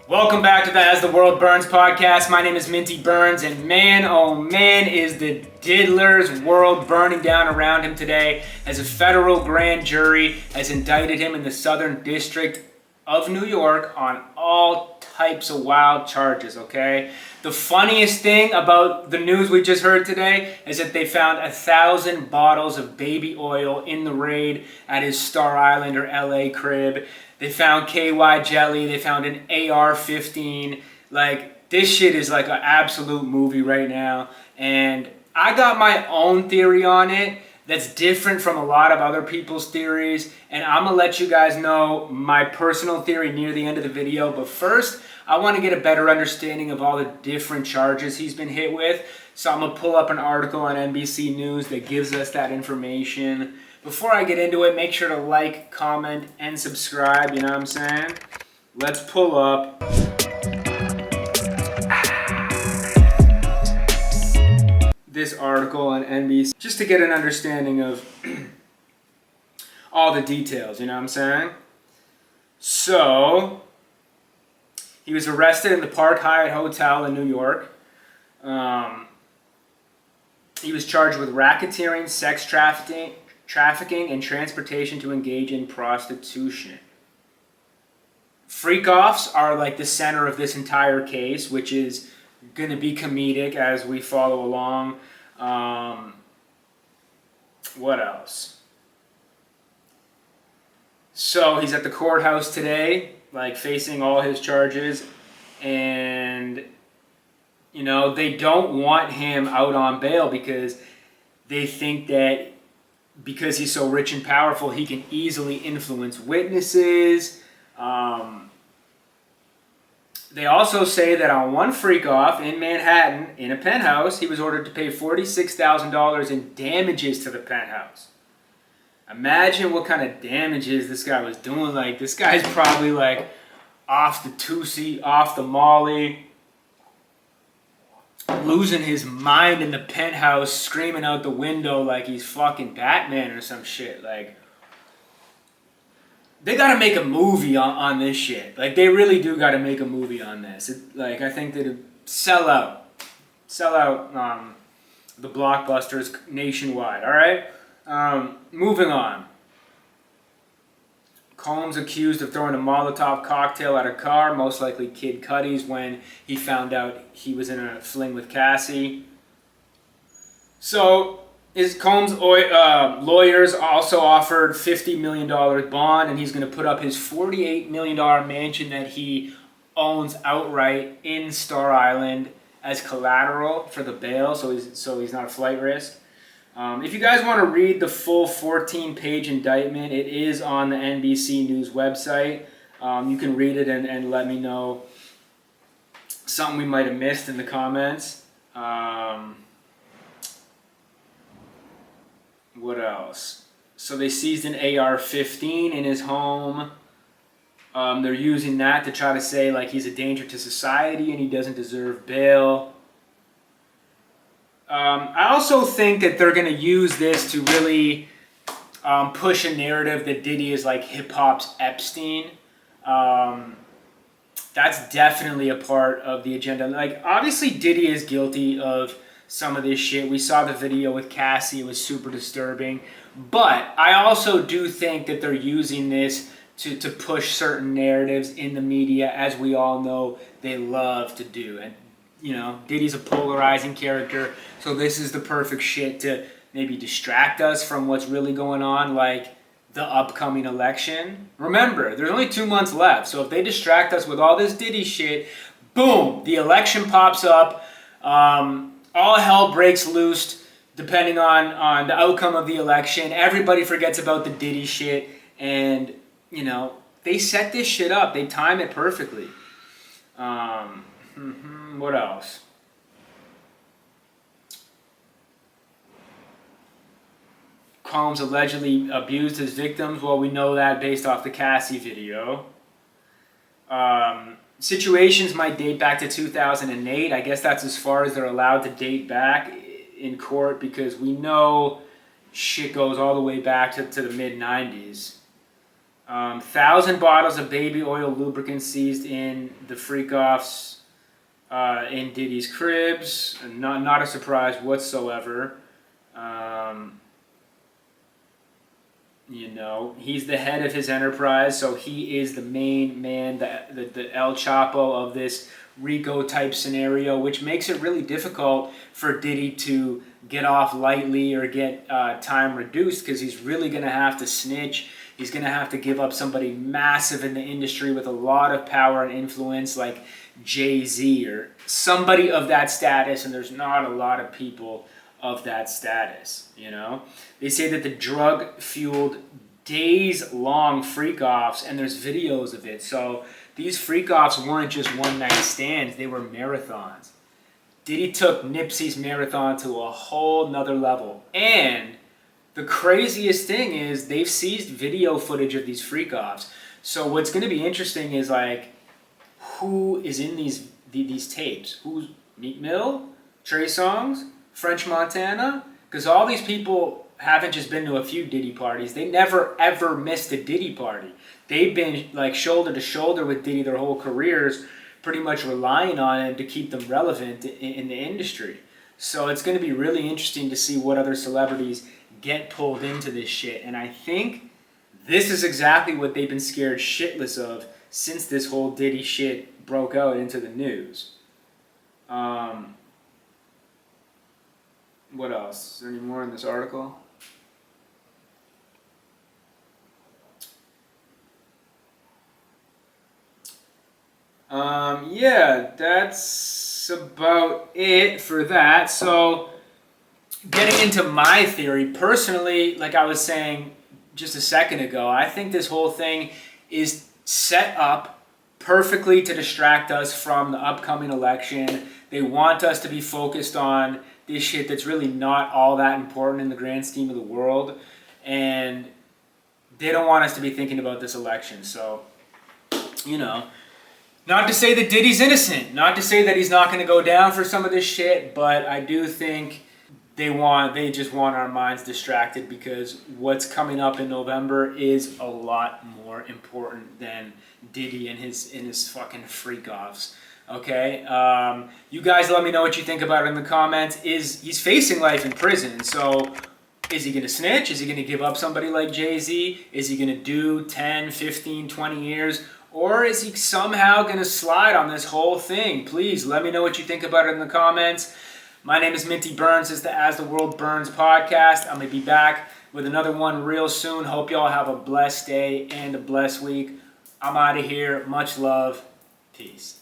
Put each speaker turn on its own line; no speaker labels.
Welcome back to the As the World Burns podcast. My name is Minty Burns, and man, oh man, is the diddler's world burning down around him today as a federal grand jury has indicted him in the Southern District of New York on all types of wild charges, okay? The funniest thing about the news we just heard today is that they found 1,000 bottles of baby oil in the raid at his Star Island or LA crib. They found KY jelly. They found an AR-15. Like, this shit is like an absolute movie right now. And I got my own theory on it that's different from a lot of other people's theories. And I'm going to let you guys know my personal theory near the end of the video. But first, I want to get a better understanding of all the different charges he's been hit with. So I'm going to pull up an article on NBC News that gives us that information. Before I get into it, make sure to like, comment, and subscribe, you know what I'm saying? Let's pull up this article on NBC just to get an understanding of all the details, you know what I'm saying? So, he was arrested in the Park Hyatt Hotel in New York. He was charged with racketeering, sex trafficking, and transportation to engage in prostitution. Freak-offs are like the center of this entire case, which is going to be comedic as we follow along. What else? So he's at the courthouse today, like facing all his charges, and you know, they don't want him out on bail because they think that because he's so rich and powerful, he can easily influence witnesses. They also say that on one freak-off in Manhattan, in a penthouse, he was ordered to pay $46,000 in damages to the penthouse. Imagine what kind of damages this guy was doing. Like, this guy's probably like off the Tusi, off the Molly, losing his mind in the penthouse, screaming out the window like he's fucking Batman or some shit. Like, they gotta make a movie on this shit. Like, they really do gotta make a movie on this. Like, I think they'd sell out the blockbusters nationwide. All right, moving on. Combs accused of throwing a Molotov cocktail at a car, most likely Kid Cudi's, when he found out he was in a fling with Cassie. So, Combs' lawyers also offered $50 million bond, and he's going to put up his $48 million mansion that he owns outright in Star Island as collateral for the bail, so he's not a flight risk. If you guys want to read the full 14-page indictment, it is on the NBC News website. You can read it and let me know something we might have missed in the comments. What else? So they seized an AR-15 in his home. They're using that to try to say like he's a danger to society and he doesn't deserve bail. I also think that they're going to use this to really push a narrative that Diddy is like hip-hop's Epstein. That's definitely a part of the agenda. Like, obviously Diddy is guilty of some of this shit. We saw the video with Cassie. It was super disturbing. But I also do think that they're using this to push certain narratives in the media, as we all know they love to do. And, you know, Diddy's a polarizing character, so this is the perfect shit to maybe distract us from what's really going on, like the upcoming election. Remember, there's only 2 months left, so if they distract us with all this Diddy shit, boom, the election pops up. All hell breaks loose depending on the outcome of the election. Everybody forgets about the Diddy shit. And, you know, they set this shit up. They time it perfectly. What else? Combs allegedly abused his victims. Well, we know that based off the Cassie video. Situations might date back to 2008. I guess that's as far as they're allowed to date back in court, because we know shit goes all the way back to the mid-90s. 1,000 bottles of baby oil lubricant seized in the freak-offs in Diddy's cribs. Not a surprise whatsoever. He's the head of his enterprise, so he is the main man, the El Chapo of this Rico type scenario, which makes it really difficult for Diddy to get off lightly or get time reduced, because he's really going to have to snitch. He's going to have to give up somebody massive in the industry with a lot of power and influence, like Jay-Z or somebody of that status, and there's not a lot of people of that status. They say that the drug fueled days-long freak-offs, and there's videos of it. So these freak-offs weren't just one-night stands, they were marathons. Diddy took Nipsey's marathon to a whole nother level. And the craziest thing is they've seized video footage of these freak-offs. So what's going to be interesting is, like, who is in these tapes? Who's Meek Mill, Trey Songz, French Montana? Because all these people haven't just been to a few Diddy parties. They never ever missed a Diddy party. They've been like shoulder to shoulder with Diddy their whole careers, pretty much relying on him to keep them relevant in the industry. So it's going to be really interesting to see what other celebrities get pulled into this shit. And I think this is exactly what they've been scared shitless of since this whole Diddy shit broke out into the news. What else? Is there any more in this article? Yeah, that's about it for that. So, getting into my theory, personally, like I was saying just a second ago, I think this whole thing is set up perfectly to distract us from the upcoming election. They want us to be focused on this shit that's really not all that important in the grand scheme of the world, and they don't want us to be thinking about this election. So, not to say that Diddy's innocent, not to say that he's not going to go down for some of this shit, but I do think they just want our minds distracted, because what's coming up in November is a lot more important than Diddy and his fucking freak-offs. Okay? You guys let me know what you think about it in the comments. He's facing life in prison, so is he going to snitch? Is he going to give up somebody like Jay-Z? Is he going to do 10, 15, 20 years? Or is he somehow going to slide on this whole thing? Please let me know what you think about it in the comments. My name is Minty Burns. This is the As the World Burns podcast. I'm going to be back with another one real soon. Hope y'all have a blessed day and a blessed week. I'm out of here. Much love. Peace.